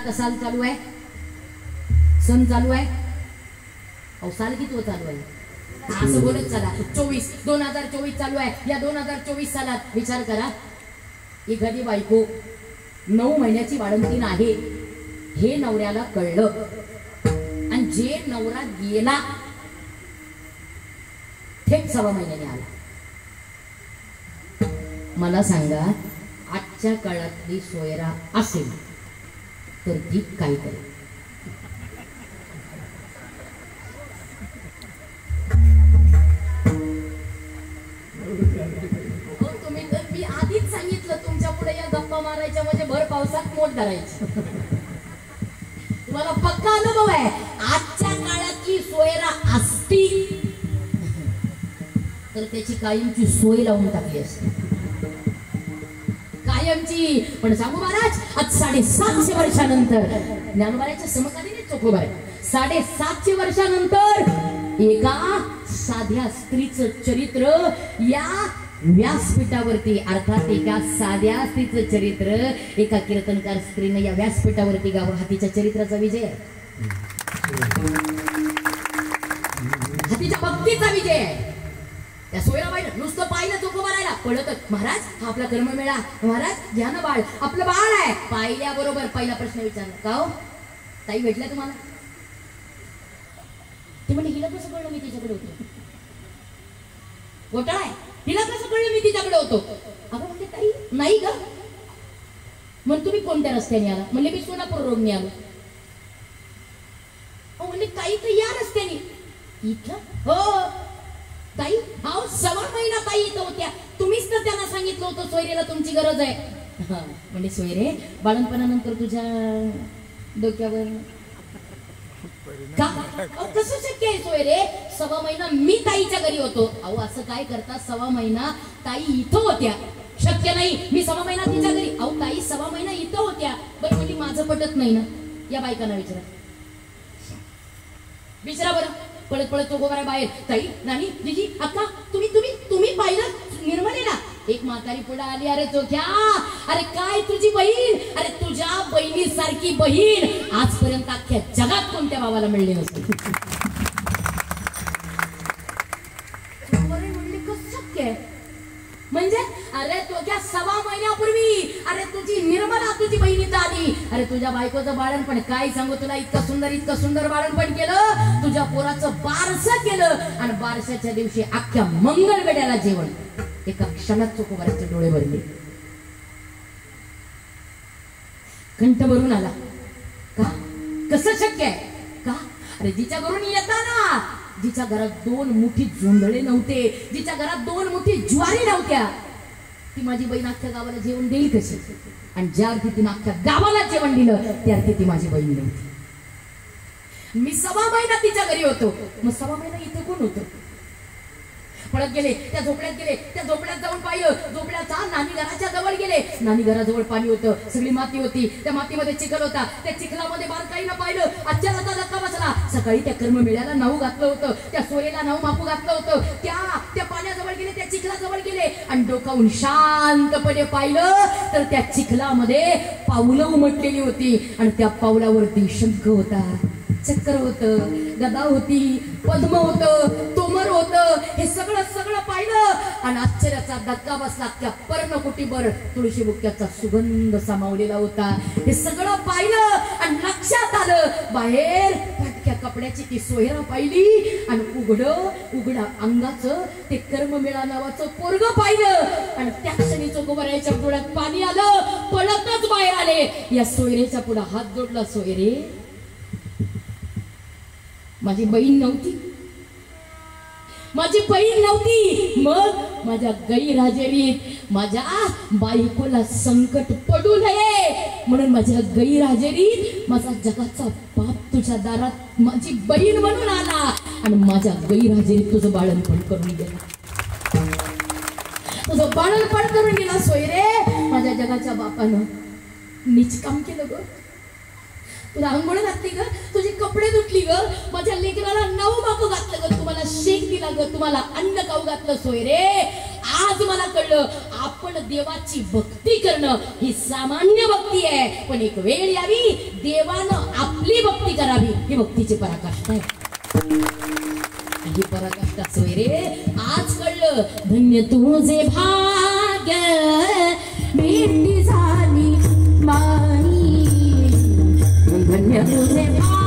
का साल चालू आहे, सण चालू आहे. अहो साल किती चालू आहे असं बोलत चला. 2024 चालू आहे. या 2024 सालात विचार करा, एखादी बायको 9 महिन्याची बाळंतीण आहे हे नवऱ्याला कळलं आणि जे नवरा गेला थेट 6 महिन्याने आला. मला सांगा, आजच्या काळातली सोयरा असेल तर ती काय करेल? तुम्ही तर मी आधीच सांगितलं तुमच्या पुढे या गप्पा मारायच्या म्हणजे भर पावसात मोठ धरायची. तुम्हाला पक्का अनुभव आहे. आजच्या काळातली सोयरा असती तर त्याची कायमची सोय लावून टाकली असते, कायमची. पण सांगू महाराज, आज 750 वर्षानंतर ज्ञानोबाच्या समकालीन चोखोबा आहे. 750 वर्षानंतर एका साध्या स्त्रीचं चरित्र या व्यासपीठावरती, अर्थात एका साध्या स्त्रीचं चरित्र एका कीर्तनकार स्त्रीने या व्यासपीठावरती गावं. हातीच्या चरित्राचा विजय आहे, हातीच्या भक्तीचा विजय आहे. त्या सोयराबाईनं नुसतं पाहिलं चोखोबा राहिला पळतच, महाराज हा आपला कर्ममेळा, महाराज घ्या ना बाळ, आपलं बाळ आहे. पाहिल्याबरोबर पहिला प्रश्न विचारला, का हो ताई भेटल्या तुम्हाला? ते म्हणजे हिला कसं कळलं मी तिच्याकडे होतो? घोटाळा आहे. हिला कसं कळलं मी तिच्याकडे होतो? अगं म्हणजे ताई नाही ग. मग तुम्ही कोणत्या रस्त्याने आला? म्हणले मी सोलापूर रोडने आलो. म्हणजे ताई तर या रस्त्याने इथं? हो ताई, हा 6 महिना ताई इथं होत्या, तुम्हीच तर त्यांना सांगितलं होतं सोयरेला तुमची गरज आहे. म्हणजे सोयरे बाळणपणानंतर तुझ्या डोक्यावर का? कसं शक्य आहे सोयरे? 6 महिना मी ताईच्या घरी होतो. अहो असं काय करता, 6 महिना ताई इथं होत्या, शक्य नाही. मी 6 महिना तिच्या घरी. अहो ताई 6 महिना इथं होत्या. बरं म्हणजे माझं पटत नाही ना. या बायकांना विचारा, विचारा बरं. पळत पळत तो गोबरा बाहेर, ताई नानी जीजी अक्का तुम्ही तुम्ही तुम्ही पाहिलं निर्मलेला? एक म्हातारी पुढे आली, अरे चोख्या, अरे काय तुझी बहीण, अरे तुझ्या बहिणीसारखी बहीण आजपर्यंत अख्ख्या जगात कोणत्या भावाला मिळली नसते. म्हणले कसं शक्य आहे? म्हणजे अरे तुझ्या 6 महिन्यापूर्वी अरे तुझी निर्मला तुझी बहिणीत आली. अरे तुझ्या बायकोचं बाळणपण काय सांगू तुला, इतकं सुंदर बाळणपण केलं, तुझ्या पोराचं बारसं केलं आणि बारशाच्या दिवशी अख्ख्या मंगळवेड्याला जेवण. एका क्षणात चोखोबाराचे डोळे भरले, कंठ भरून आला. का? कसं शक्य आहे? का? अरे जिच्या घरून येताना, जिच्या घरात 2 मुठी जोंधळे नव्हते, जिच्या घरात 2 मुठी ज्वारी नव्हत्या, ती माझी बहीण अख्ख्या गावाला जेवण देईल कशी? आणि ज्या अर्थी तिने अख्ख्या गावाला जेवण दिलं त्या अर्थी ती माझी बहीण नव्हती. मी 6 महिना तिच्या घरी होतो. मग 6 महिना इथे कोण होतं? पळत गेले, त्या झोपड्यात गेले, त्या झोपड्यात जाऊन पाहिलं, झोपड्याचा नानी घराच्या जवळ गेले. नानी घराजवळ पाणी होतं, सगळी माती होती, त्या मातीमध्ये चिखल होता. त्या चिखलामध्ये बारकाईनं पाहिलं, आजच्या राता धक्का बसला. सकाळी त्या कर्ममेळ्याला नाव घातलं होतं, त्या सोयरेला नाव मापू घातलं होतं. त्या पाण्याजवळ गेले, त्या चिखलाजवळ गेले आणि डोकावून शांतपणे पाहिलं तर त्या चिखलामध्ये पावलं उमटलेली होती आणि त्या पावलावरती शंख होता, चक्र होतं, गदा होती, पद्म होतं, तोमर होतं. हे सगळं पाहिलं आणि आश्चर्याचा धक्का बसला. त्या पर्णकुटीवर तुळशी बुक्याचा सुगंध सामावलेला होता. हे सगळं पाहिलं आणि लक्षात आलं, बाहेर फाटक्या कपड्याची ती सोयरा पाहिली आणि उघडा अंगाचं ते कर्ममेळा नावाचं पोरग पाहिलं आणि त्या क्षणी चोखोबाराच्या डोळ्यात पाणी आलं. पळतच बाहेर आले. या सोयरेच्या पुढे हात जोडला. सोयरे, माझी बहीण नव्हती, माझी बहीण नव्हती. मग माझ्या गैरहजेरीत माझ्या बायकोला संकट पडू नये म्हणून माझ्या गैरहजेरीत माझा जगाचा बाप तुझ्या दारात माझी बहीण म्हणून आला आणि माझ्या गैरहजेरीत तुझं बाळणपण करून गेला, तुझं बाळणपण करून गेला. सोयरे, माझ्या जगाच्या बापानं निष्काम केलं ग. तुला आंघोळ घातली ग, तुझे कपडे धुतली ग, माझ्या लेकराला नाव मागू घातलं ग, तुम्हाला शेक दिला ग, तुम्हाला अन्न खाऊ घातलं. सोयरे, आज मला कळलं आपण देवाची भक्ती करणं ही सामान्य भक्ती आहे, पण एक वेळ यावी देवानं आपली भक्ती करावी ही भक्तीची पराकाष्ठा आहे. ही पराकाष्ठा सोय रे आज कळलं. धन्य तुझे भाग्य भेटी झाली माई, धन्य तुझे भाग्य